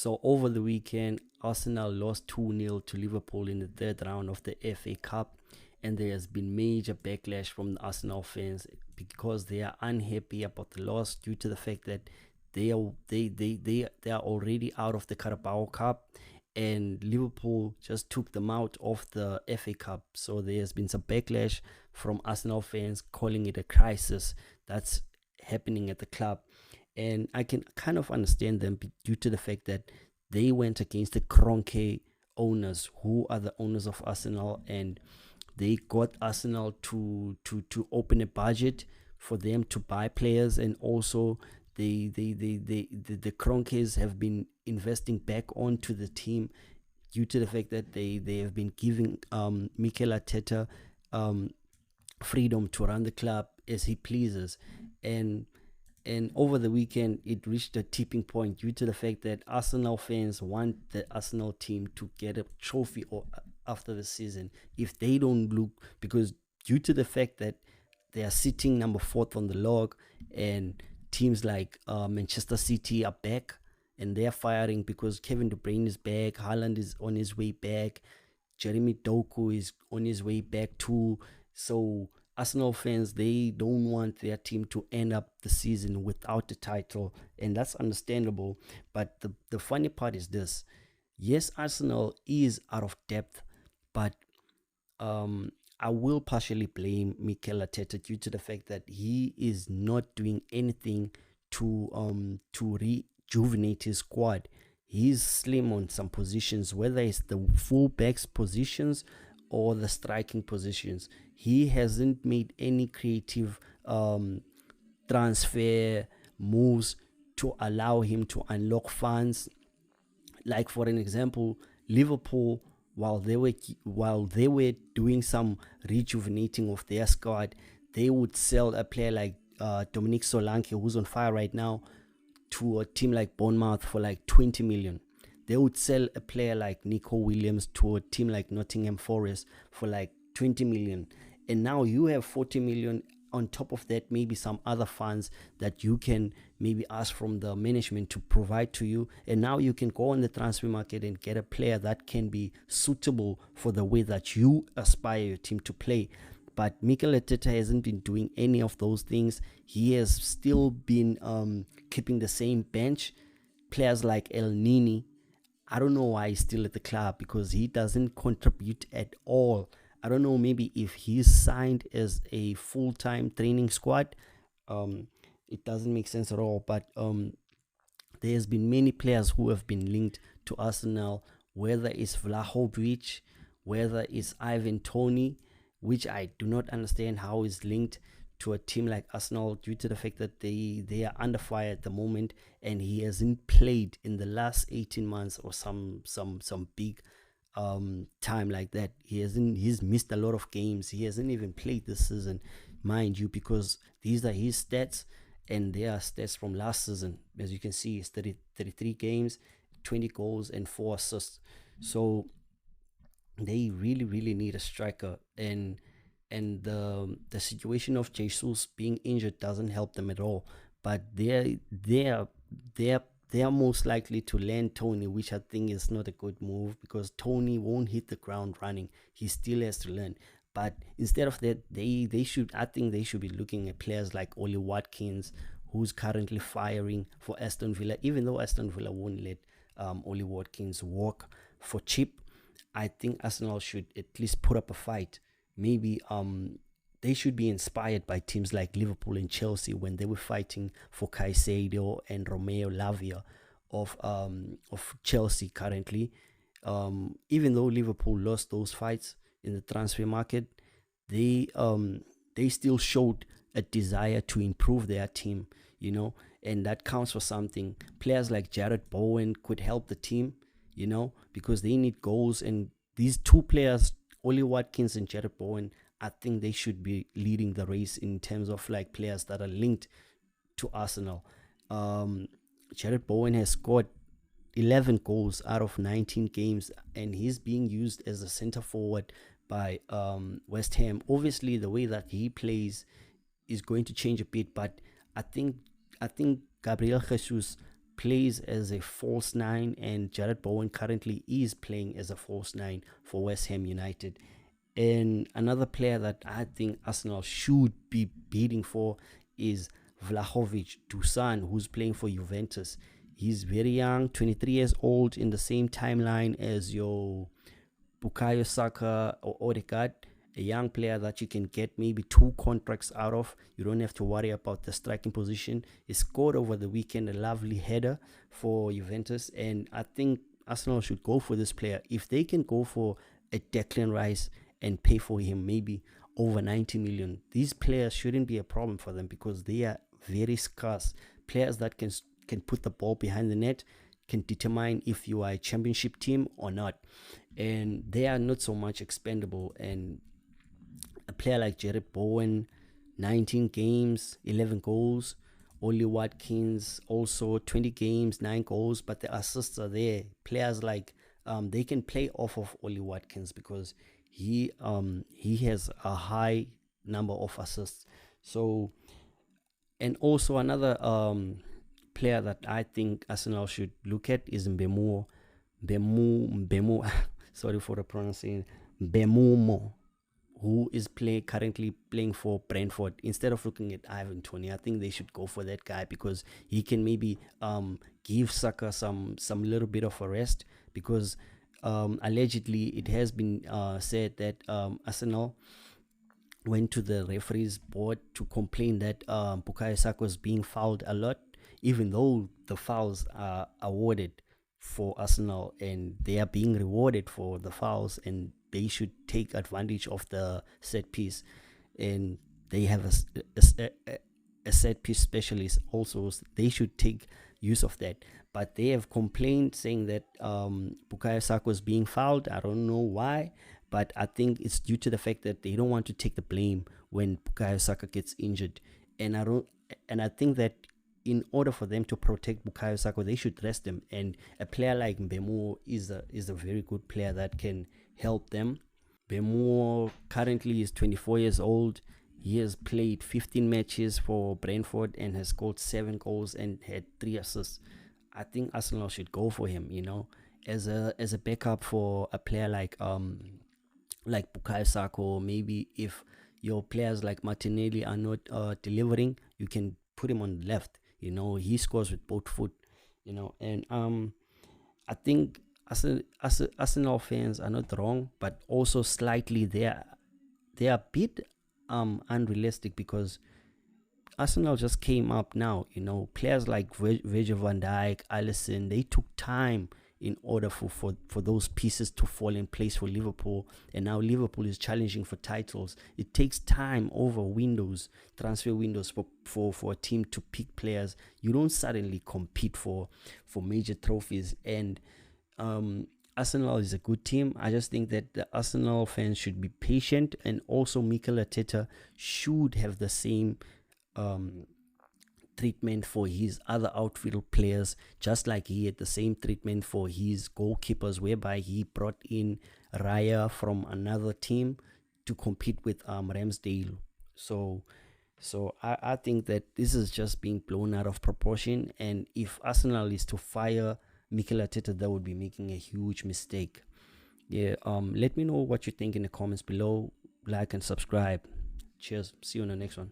So over the weekend, Arsenal lost 2-0 to Liverpool in the third round of the FA Cup, and there has been major backlash from the Arsenal fans because they are unhappy about the loss due to the fact that they are already out of the Carabao Cup, and Liverpool just took them out of the FA Cup. So there has been some backlash from Arsenal fans calling it a crisis that's happening at the club. And I can kind of understand them due to the fact that they went against the Kroenke owners, who are the owners of Arsenal, and they got Arsenal to open a budget for them to buy players, and also the Kroenkes have been investing back onto the team due to the fact that they have been giving Mikel Arteta freedom to run the club as he pleases. And over the weekend, it reached a tipping point due to the fact that Arsenal fans want the Arsenal team to get a trophy after the season. If they don't look, because due to the fact that they are sitting number 4th on the log, and teams like Manchester City are back, and they're firing because Kevin De Bruyne is back, Haaland is on his way back, Jeremy Doku is on his way back too. So Arsenal fans, they don't want their team to end up the season without the title, and that's understandable. But the funny part is this: yes, Arsenal is out of depth, but I will partially blame Mikel Arteta due to the fact that he is not doing anything to rejuvenate his squad. He's slim on some positions, whether it's the full-backs positions or the striking positions. He hasn't made any creative transfer moves to allow him to unlock funds. Like, for an example, Liverpool, while they were doing some rejuvenating of their squad, they would sell a player like Dominic Solanke, who's on fire right now, to a team like Bournemouth for like 20 million. They would sell a player like Nico Williams to a team like Nottingham Forest for like 20 million. And now you have 40 million on top of that, maybe some other funds that you can maybe ask from the management to provide to you. And now you can go on the transfer market and get a player that can be suitable for the way that you aspire your team to play. But Mikel Arteta hasn't been doing any of those things. He has still been keeping the same bench. Players like El Nini, I don't know why he's still at the club, because he doesn't contribute at all. I don't know, maybe if he's signed as a full-time training squad, it doesn't make sense at all. But there's been many players who have been linked to Arsenal, whether it's Vlahovic, whether it's Ivan Toney, which I do not understand how is linked to a team like Arsenal due to the fact that they are under fire at the moment, and he hasn't played in the last 18 months or some big time like that. He's missed a lot of games. He hasn't even played this season, mind you, because these are his stats, and they are stats from last season. As you can see, it's 33 games, 20 goals and 4 assists. So they really need a striker, and the situation of Jesus being injured doesn't help them at all. But they are most likely to land Toney, which I think is not a good move, because Toney won't hit the ground running. He still has to learn. But instead of that, they should be looking at players like Oli Watkins, who's currently firing for Aston Villa. Even though Aston Villa won't let Oli Watkins walk for cheap, I think Arsenal should at least put up a fight. Maybe they should be inspired by teams like Liverpool and Chelsea when they were fighting for Caicedo and Romeo Lavia of Chelsea currently. Even though Liverpool lost those fights in the transfer market, they still showed a desire to improve their team, and that counts for something. Players like Jared Bowen could help the team, because they need goals, and these two players, Oli Watkins and Jared Bowen, I think they should be leading the race in terms of like players that are linked to Arsenal. Jared Bowen has scored 11 goals out of 19 games, and he's being used as a center forward by West Ham. Obviously, the way that he plays is going to change a bit, but I think Gabriel Jesus plays as a false nine, and Jared Bowen currently is playing as a false nine for West Ham United. And another player that I think Arsenal should be bidding for is Vlahovic Dusan, who's playing for Juventus. He's very young, 23 years old, in the same timeline as your Bukayo Saka or Odegaard, a young player that you can get maybe 2 contracts out of. You don't have to worry about the striking position. He scored over the weekend a lovely header for Juventus, and I think Arsenal should go for this player. If they can go for a Declan Rice and pay for him maybe over 90 million, these players shouldn't be a problem for them, because they are very scarce. Players that can put the ball behind the net, can determine if you are a championship team or not, and they are not so much expendable. And a player like Jared Bowen, 19 games, 11 goals. Oli Watkins, also 20 games, 9 goals, but the assists are there. Players like they can play off of Oli Watkins, because he has a high number of assists. So, and also another player that I think Arsenal should look at is Mbemu. Sorry for the pronunciation. Mbemumo, who is currently playing for Brentford. Instead of looking at Ivan Toney, I think they should go for that guy, because he can maybe give Saka some little bit of a rest, because allegedly it has been said that Arsenal went to the referees board to complain that Bukayo Saka was being fouled a lot, even though the fouls are awarded for Arsenal and they are being rewarded for the fouls, and they should take advantage of the set piece. And they have a set piece specialist also, so they should take use of that. But they have complained, saying that Bukayo Saka was being fouled. I don't know why, but I think it's due to the fact that they don't want to take the blame when Bukayo Saka gets injured. And I think that in order for them to protect Bukayo Saka, they should rest him. And a player like Mbemu is a very good player that can help them. Mbemu currently is 24 years old. He has played 15 matches for Brentford and has scored 7 goals and had 3 assists. I think Arsenal should go for him, as a backup for a player like Bukayo Saka. Or maybe if your players like Martinelli are not delivering, you can put him on the left. He scores with both foot. And I think Arsenal fans are not wrong, but also slightly they are a bit unrealistic, because Arsenal just came up now. Players like Virgil van Dijk, Alisson, they took time in order for those pieces to fall in place for Liverpool. And now Liverpool is challenging for titles. It takes time over transfer windows for a team to pick players. You don't suddenly compete for major trophies. And Arsenal is a good team. I just think that the Arsenal fans should be patient, and also Mikel Arteta should have the same treatment for his other outfield players, just like he had the same treatment for his goalkeepers, whereby he brought in Yaya from another team to compete with Ramsdale. So I think that this is just being blown out of proportion, and if Arsenal is to fire Mikel Arteta, that would be making a huge mistake. Let me know what you think in the comments below. Like and subscribe. Cheers. See you on the next one.